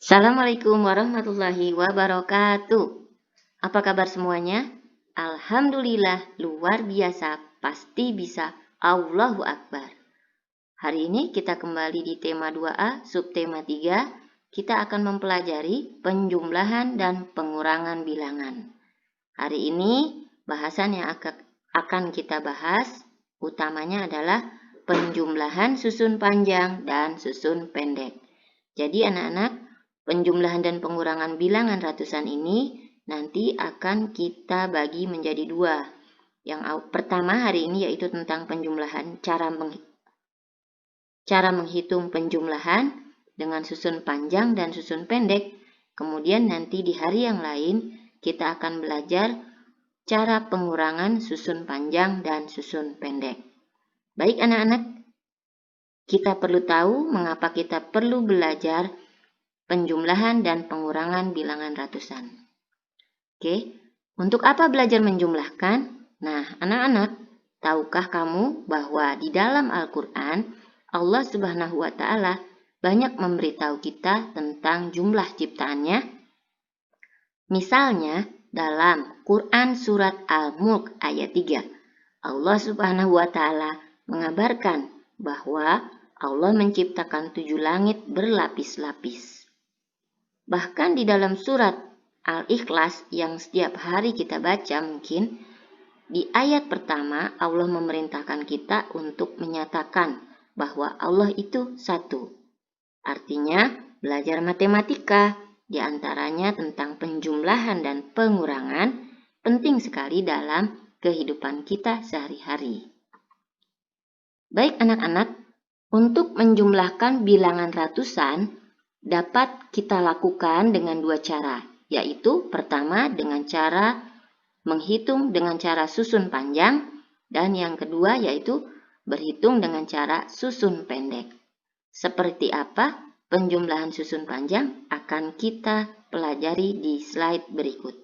Assalamualaikum warahmatullahi wabarakatuh. Apa kabar semuanya? Alhamdulillah luar biasa, pasti bisa. Allahu Akbar. Hari ini kita kembali di tema 2A, subtema 3. Kita akan mempelajari penjumlahan dan pengurangan bilangan. Hari ini bahasan yang akan kita bahas utamanya adalah penjumlahan susun panjang dan susun pendek. Jadi anak-anak, penjumlahan dan pengurangan bilangan ratusan ini nanti akan kita bagi menjadi dua. Yang pertama hari ini yaitu tentang penjumlahan, cara menghitung penjumlahan dengan susun panjang dan susun pendek. Kemudian nanti di hari yang lain kita akan belajar cara pengurangan susun panjang dan susun pendek. Baik anak-anak, kita perlu tahu mengapa kita perlu belajar penjumlahan dan pengurangan bilangan ratusan. Oke, untuk apa belajar menjumlahkan? Nah, anak-anak, tahukah kamu bahwa di dalam Al-Quran, Allah Subhanahu wa Ta'ala banyak memberitahu kita tentang jumlah ciptaannya? Misalnya, dalam Quran Surat Al-Mulk ayat 3, Allah Subhanahu wa Ta'ala mengabarkan bahwa Allah menciptakan 7 langit berlapis-lapis. Bahkan di dalam surat Al-Ikhlas yang setiap hari kita baca mungkin, di ayat pertama Allah memerintahkan kita untuk menyatakan bahwa Allah itu satu. Artinya belajar matematika, diantaranya tentang penjumlahan dan pengurangan, penting sekali dalam kehidupan kita sehari-hari. Baik anak-anak, untuk menjumlahkan bilangan ratusan, dapat kita lakukan dengan dua cara, yaitu pertama dengan cara menghitung dengan cara susun panjang, dan yang kedua yaitu berhitung dengan cara susun pendek. Seperti apa penjumlahan susun panjang akan kita pelajari di slide berikut.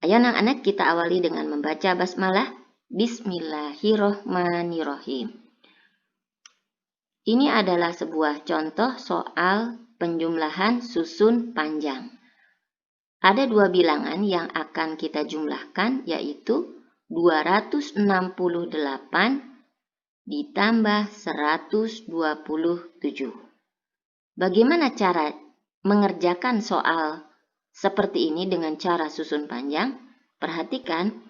Ayo anak-anak, kita awali dengan membaca basmalah. Bismillahirrohmanirrohim. Ini adalah sebuah contoh soal penjumlahan susun panjang. Ada dua bilangan yang akan kita jumlahkan, yaitu 268 ditambah 127. Bagaimana cara mengerjakan soal seperti ini dengan cara susun panjang? Perhatikan,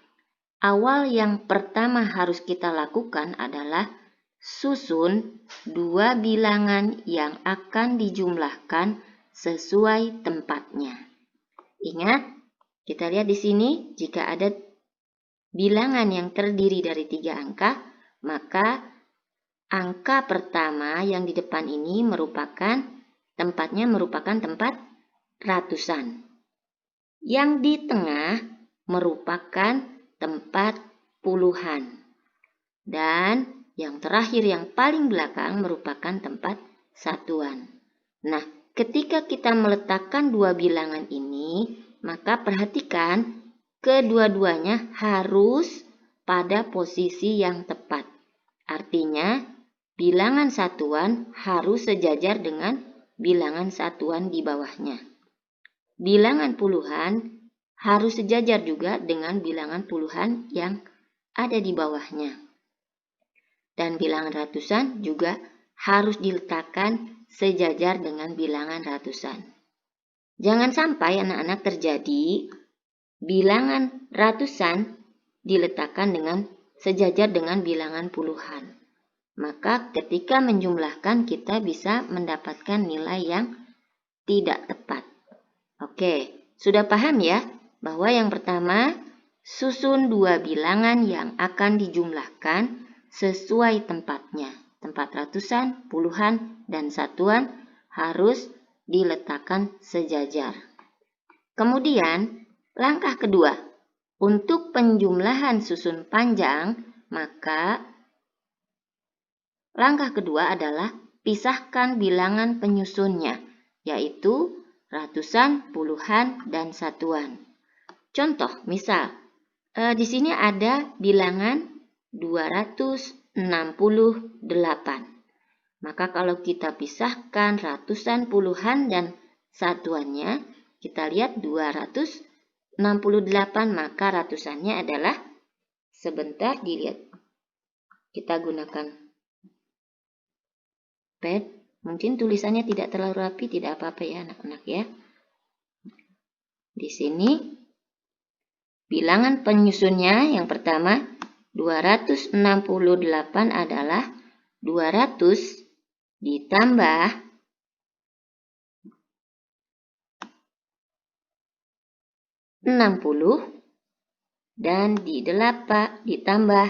awal yang pertama harus kita lakukan adalah susun dua bilangan yang akan dijumlahkan sesuai tempatnya. Ingat, kita lihat di sini, jika ada bilangan yang terdiri dari 3 angka, maka angka pertama yang di depan ini tempatnya merupakan tempat ratusan. Yang di tengah merupakan tempat puluhan. Dan yang terakhir yang paling belakang merupakan tempat satuan. Nah, ketika kita meletakkan dua bilangan ini, maka perhatikan kedua-duanya harus pada posisi yang tepat. Artinya, bilangan satuan harus sejajar dengan bilangan satuan di bawahnya. Bilangan puluhan harus sejajar juga dengan bilangan puluhan yang ada di bawahnya. Dan bilangan ratusan juga harus diletakkan sejajar dengan bilangan ratusan. Jangan sampai anak-anak terjadi bilangan ratusan diletakkan sejajar dengan bilangan puluhan. Maka ketika menjumlahkan kita bisa mendapatkan nilai yang tidak tepat. Oke, sudah paham ya bahwa yang pertama susun dua bilangan yang akan dijumlahkan sesuai tempatnya. Tempat ratusan, puluhan, dan satuan harus diletakkan sejajar. Kemudian, langkah kedua, untuk penjumlahan susun panjang, maka langkah kedua adalah pisahkan bilangan penyusunnya, yaitu ratusan, puluhan, dan satuan. Contoh, misal, di sini ada bilangan 268. Maka kalau kita pisahkan ratusan, puluhan, dan satuannya, kita lihat 268, maka ratusannya adalah, sebentar dilihat. Kita gunakan pad. Mungkin tulisannya tidak terlalu rapi, tidak apa-apa ya anak-anak ya. Di sini bilangan penyusunnya yang pertama 268 adalah 200 ditambah 60 dan ditambah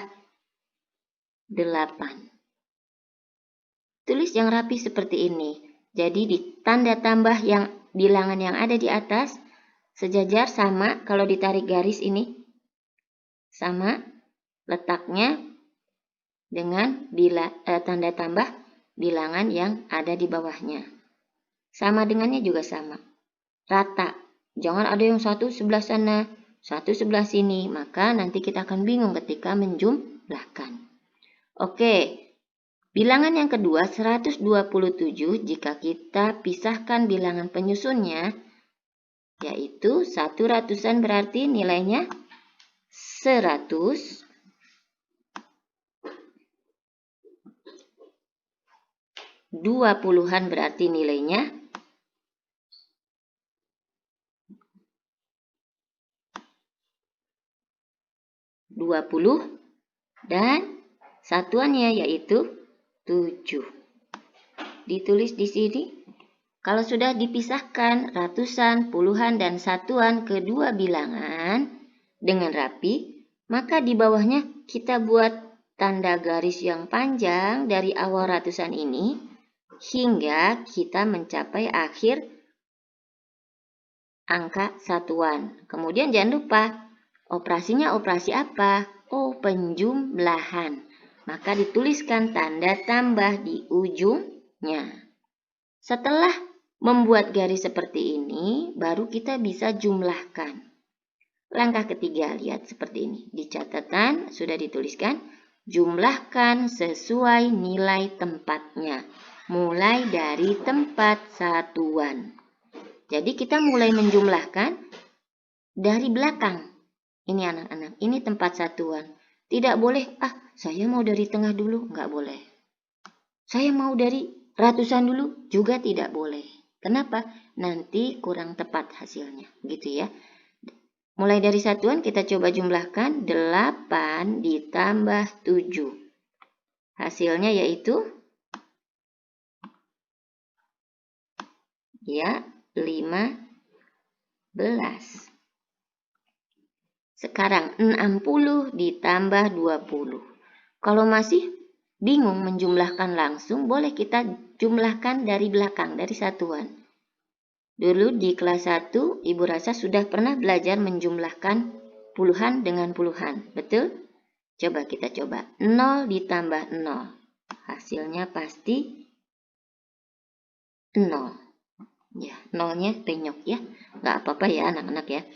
8. Tulis yang rapi seperti ini. Jadi di tanda tambah yang bilangan yang ada di atas sejajar sama, kalau ditarik garis ini sama letaknya dengan tanda tambah bilangan yang ada di bawahnya. Sama dengannya juga sama. Rata. Jangan ada yang satu sebelah sana, satu sebelah sini. Maka nanti kita akan bingung ketika menjumlahkan. Oke. Bilangan yang kedua 127 jika kita pisahkan bilangan penyusunnya, yaitu 1 ratusan berarti nilainya 100. 20-an berarti nilainya 20 dan satuannya yaitu 7. Ditulis di sini. Kalau sudah dipisahkan ratusan, puluhan, dan satuan kedua bilangan dengan rapi, maka di bawahnya kita buat tanda garis yang panjang dari awal ratusan ini hingga kita mencapai akhir angka satuan. Kemudian jangan lupa, operasinya operasi apa? Oh, penjumlahan. Maka dituliskan tanda tambah di ujungnya. Setelah membuat garis seperti ini, baru kita bisa jumlahkan. Langkah ketiga, lihat seperti ini. Di catatan sudah dituliskan, jumlahkan sesuai nilai tempatnya. Mulai dari tempat satuan. Jadi kita mulai menjumlahkan dari belakang. Ini anak-anak, ini tempat satuan. Tidak boleh, saya mau dari tengah dulu, nggak boleh. Saya mau dari ratusan dulu, juga tidak boleh. Kenapa? Nanti kurang tepat hasilnya, gitu ya. Mulai dari satuan kita coba jumlahkan 8 ditambah 7. Hasilnya yaitu ya 15. Sekarang 60 ditambah 20. Kalau masih bingung menjumlahkan langsung, boleh kita jumlahkan dari belakang, dari satuan. Dulu di kelas 1, Ibu rasa sudah pernah belajar menjumlahkan puluhan dengan puluhan. Betul? Coba kita coba. 0 ditambah 0. Hasilnya pasti 0. Ya, nolnya penyok ya. Nggak apa-apa ya anak-anak ya.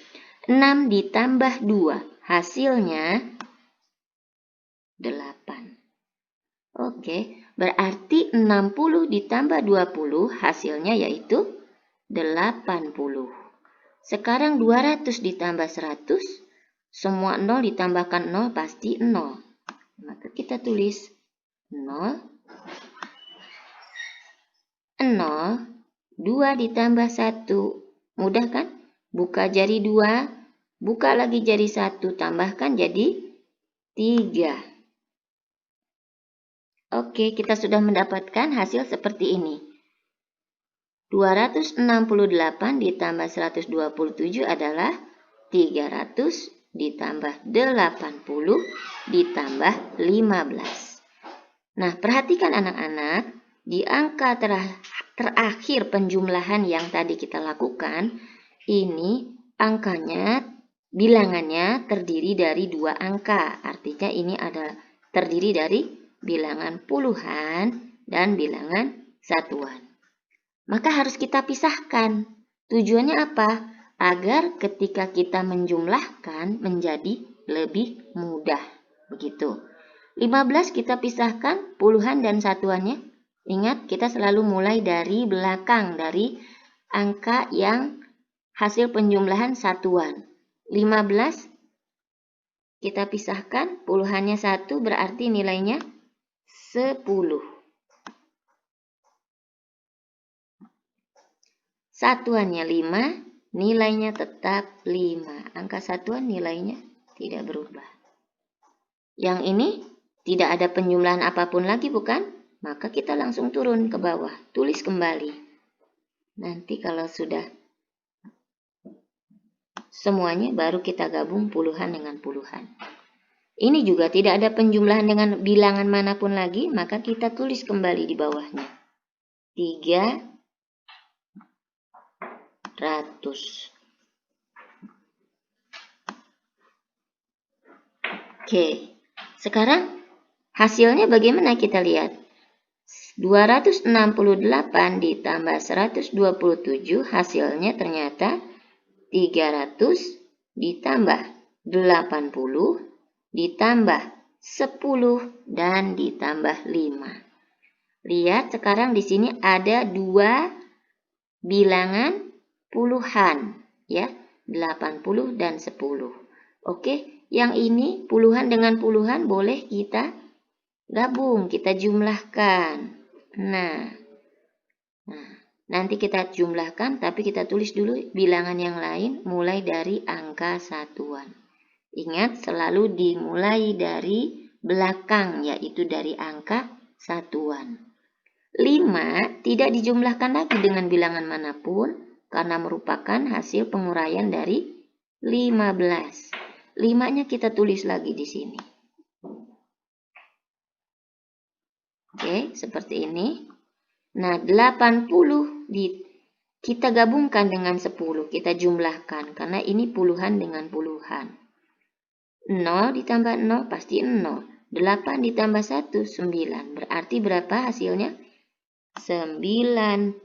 6 ditambah 2. Hasilnya 8. Oke, berarti 60 ditambah 20 hasilnya yaitu 80. Sekarang 200 ditambah 100, semua 0 ditambahkan 0 pasti 0. Maka kita tulis 0, 0, 2 ditambah 1. Mudah kan? Buka jari 2, buka lagi jari 1, tambahkan jadi 3. Oke, kita sudah mendapatkan hasil seperti ini. 268 ditambah 127 adalah 300 ditambah 80 ditambah 15. Nah, perhatikan anak-anak, di angka terakhir penjumlahan yang tadi kita lakukan, ini angkanya, bilangannya terdiri dari 2 angka. Artinya ini adalah terdiri dari bilangan puluhan dan bilangan satuan. Maka harus kita pisahkan. Tujuannya apa? Agar ketika kita menjumlahkan menjadi lebih mudah. Begitu. 15 kita pisahkan puluhan dan satuannya. Ingat, kita selalu mulai dari belakang, dari angka yang hasil penjumlahan satuan. 15 kita pisahkan, puluhannya 1 berarti nilainya 10. Satuannya 5, nilainya tetap 5. Angka satuan nilainya tidak berubah. Yang ini tidak ada penjumlahan apapun lagi, bukan? Maka kita langsung turun ke bawah, tulis kembali. Nanti kalau sudah semuanya baru kita gabung puluhan dengan puluhan. Ini juga tidak ada penjumlahan dengan bilangan manapun lagi, maka kita tulis kembali di bawahnya. 300. Oke, sekarang hasilnya bagaimana kita lihat? 268 ditambah 127 hasilnya ternyata 300 ditambah 80 ditambah 10 dan ditambah 5. Lihat sekarang di sini ada 2 bilangan puluhan, ya, 80 dan 10. Oke, yang ini puluhan dengan puluhan boleh kita gabung, kita jumlahkan. Nah, nanti kita jumlahkan, tapi kita tulis dulu bilangan yang lain mulai dari angka satuan. Ingat, selalu dimulai dari belakang, yaitu dari angka satuan. 5 tidak dijumlahkan lagi dengan bilangan manapun, karena merupakan hasil penguraian dari 15. 5-nya kita tulis lagi di sini. Oke, seperti ini. Nah, 80 kita gabungkan dengan 10, kita jumlahkan karena ini puluhan dengan puluhan. 0 ditambah 0 pasti 0. 8 ditambah 1, 9. Berarti berapa hasilnya? 90.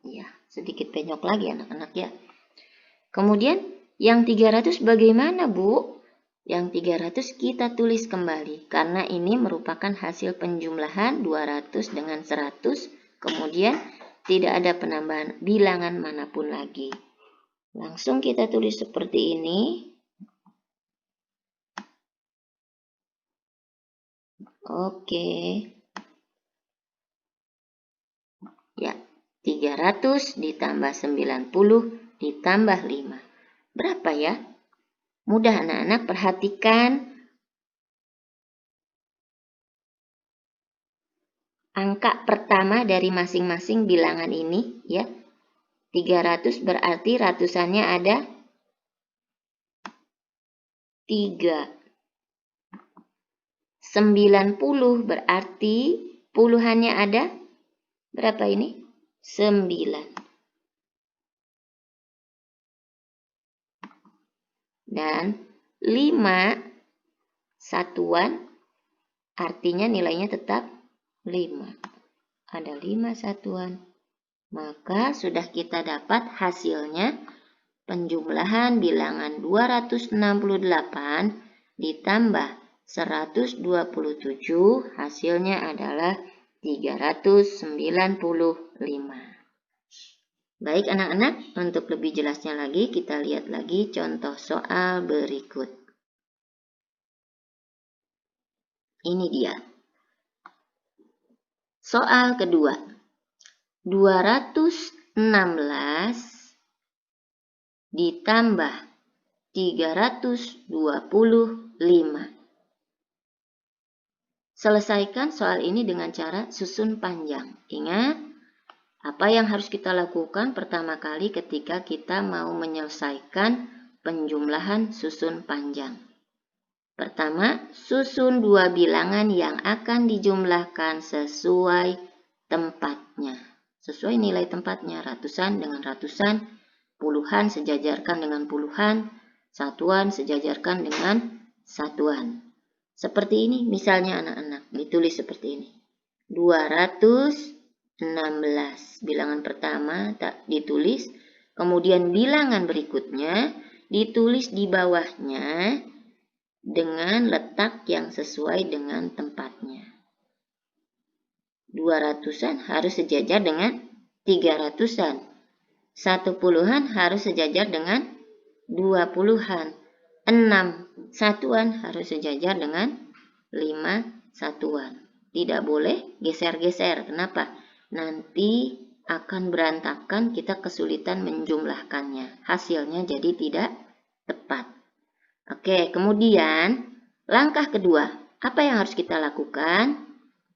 Ya, sedikit penyok lagi anak-anak ya. Kemudian yang 300 bagaimana, Bu? Yang 300 kita tulis kembali karena ini merupakan hasil penjumlahan 200 dengan 100, kemudian tidak ada penambahan bilangan manapun lagi. Langsung kita tulis seperti ini. Oke. Ya, 300 ditambah 90 ditambah 5. Berapa ya? Mudah anak-anak, perhatikan angka pertama dari masing-masing bilangan ini ya. 300 berarti ratusannya ada 3. 90 berarti puluhannya ada berapa ini? 9. Dan 5 satuan artinya nilainya tetap 5. Ada 5 satuan. Maka sudah kita dapat hasilnya penjumlahan bilangan 268 ditambah 127 hasilnya adalah 395. Baik anak-anak, untuk lebih jelasnya lagi kita lihat lagi contoh soal berikut. Ini dia. Soal kedua. 216 ditambah 325. Selesaikan soal ini dengan cara susun panjang. Ingat, apa yang harus kita lakukan pertama kali ketika kita mau menyelesaikan penjumlahan susun panjang? Pertama, susun 2 bilangan yang akan dijumlahkan sesuai tempatnya. Sesuai nilai tempatnya, ratusan dengan ratusan, puluhan sejajarkan dengan puluhan, satuan sejajarkan dengan satuan. Seperti ini misalnya anak-anak, ditulis seperti ini. 216. Bilangan pertama tak ditulis, kemudian bilangan berikutnya ditulis di bawahnya dengan letak yang sesuai dengan tempatnya. 200-an harus sejajar dengan 300-an. 1 puluhan harus sejajar dengan 2 puluhan. 6 satuan harus sejajar dengan 5 satuan. Tidak boleh geser-geser. Kenapa? Nanti akan berantakan, kita kesulitan menjumlahkannya. Hasilnya jadi tidak tepat. Oke, kemudian langkah kedua. Apa yang harus kita lakukan?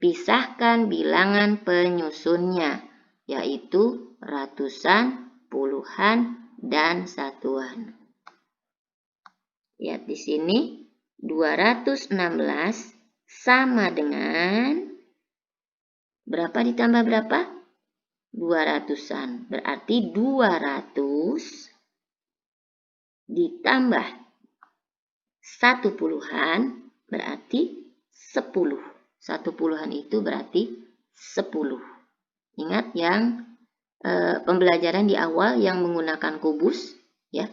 Pisahkan bilangan penyusunnya, yaitu ratusan, puluhan, dan satuan. Lihat di sini, 216 sama dengan berapa ditambah berapa? 200-an. Berarti 200 ditambah 1 puluhan berarti 10. 1 puluhan itu berarti 10. Ingat yang pembelajaran di awal yang menggunakan kubus, ya.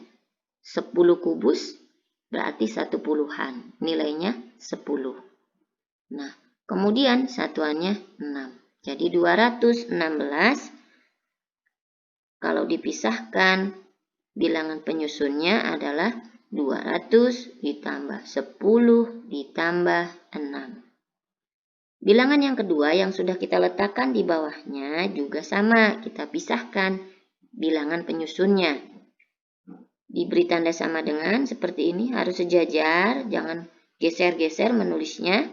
10 kubus berarti 1 puluhan. Nilainya 10. Nah, kemudian satuannya 6. Jadi 216 kalau dipisahkan bilangan penyusunnya adalah 200 ditambah 10 ditambah 6. Bilangan yang kedua yang sudah kita letakkan di bawahnya juga sama, kita pisahkan bilangan penyusunnya. Diberi tanda sama dengan seperti ini, harus sejajar, jangan geser-geser menulisnya.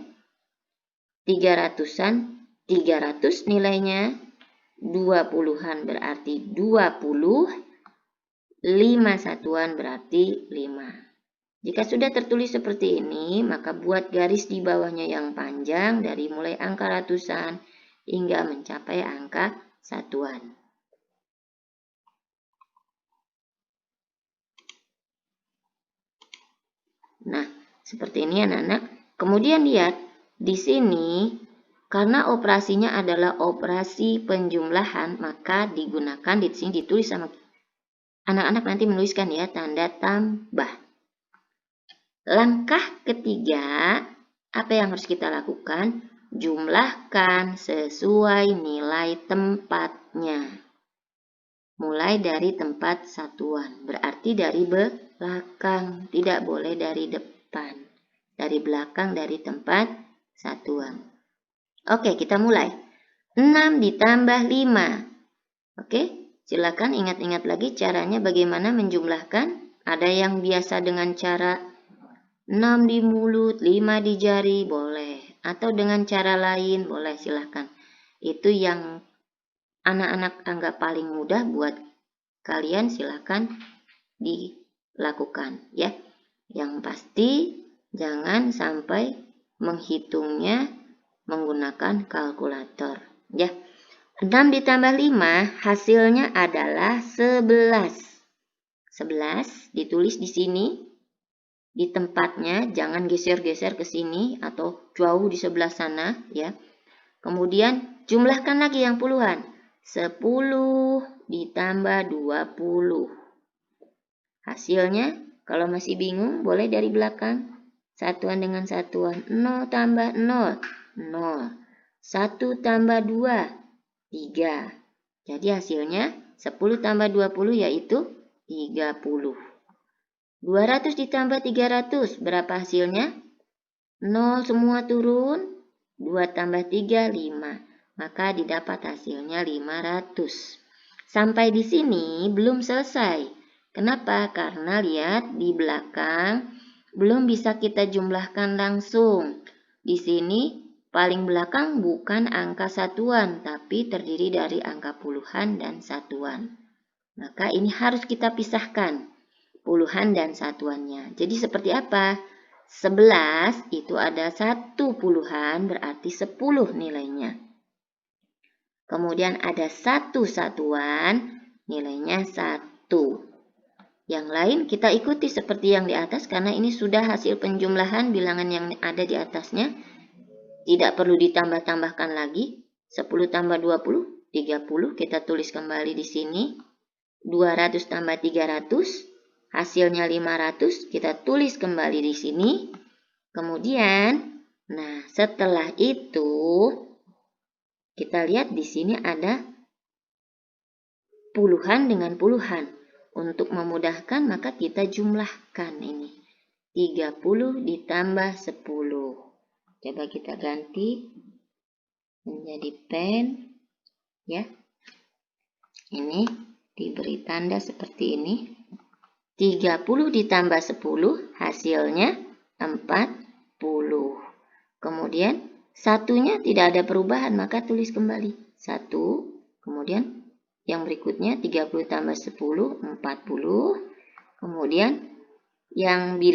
300-an, 300 nilainya, 2 puluhan berarti 20, 5 satuan berarti 5. Jika sudah tertulis seperti ini, maka buat garis di bawahnya yang panjang dari mulai angka ratusan hingga mencapai angka satuan. Nah, seperti ini anak-anak. Kemudian lihat, di sini karena operasinya adalah operasi penjumlahan, maka digunakan di sini ditulis sama anak-anak nanti menuliskan ya tanda tambah. Langkah ketiga, apa yang harus kita lakukan? Jumlahkan sesuai nilai tempatnya. Mulai dari tempat satuan, berarti dari belakang, tidak boleh dari depan. Dari belakang, dari tempat satuan. Oke, kita mulai. 6 ditambah 5. Oke, silakan ingat-ingat lagi caranya bagaimana menjumlahkan. Ada yang biasa dengan cara 6 di mulut, 5 di jari, boleh. Atau dengan cara lain, boleh, silahkan. Itu yang anak-anak anggap paling mudah buat kalian, silahkan dilakukan. Ya. Yang pasti, jangan sampai menghitungnya menggunakan kalkulator. Ya. 6 ditambah 5, hasilnya adalah 11. 11 ditulis di sini. Di tempatnya, jangan geser-geser ke sini atau jauh di sebelah sana ya. Kemudian jumlahkan lagi yang puluhan. 10 ditambah 20. Hasilnya kalau masih bingung boleh dari belakang. Satuan dengan satuan. 0 tambah 0. 0. 1 tambah 2. 3. Jadi hasilnya 10 tambah 20 yaitu 30. 200 ditambah 300, berapa hasilnya? 0 semua turun, 2 tambah 3, 5. Maka didapat hasilnya 500. Sampai di sini belum selesai. Kenapa? Karena lihat di belakang belum bisa kita jumlahkan langsung. Di sini paling belakang bukan angka satuan, tapi terdiri dari angka puluhan dan satuan. Maka ini harus kita pisahkan. Puluhan dan satuannya. Jadi seperti apa? 11 itu ada 1 puluhan berarti 10 nilainya. Kemudian ada 1 satuan nilainya 1. Yang lain kita ikuti seperti yang di atas karena ini sudah hasil penjumlahan bilangan yang ada di atasnya. Tidak perlu ditambah-tambahkan lagi. 10 tambah 20, 30. Kita tulis kembali di sini. 200 tambah 300. Hasilnya 500, kita tulis kembali di sini. Kemudian, nah setelah itu kita lihat di sini ada puluhan dengan puluhan. Untuk memudahkan maka kita jumlahkan ini. 30 ditambah 10. Coba kita ganti menjadi pen ya. Ini diberi tanda seperti ini. 30 ditambah 10 hasilnya 40. Kemudian satunya tidak ada perubahan maka tulis kembali 1. Kemudian yang berikutnya 30 tambah 10 40. Kemudian yang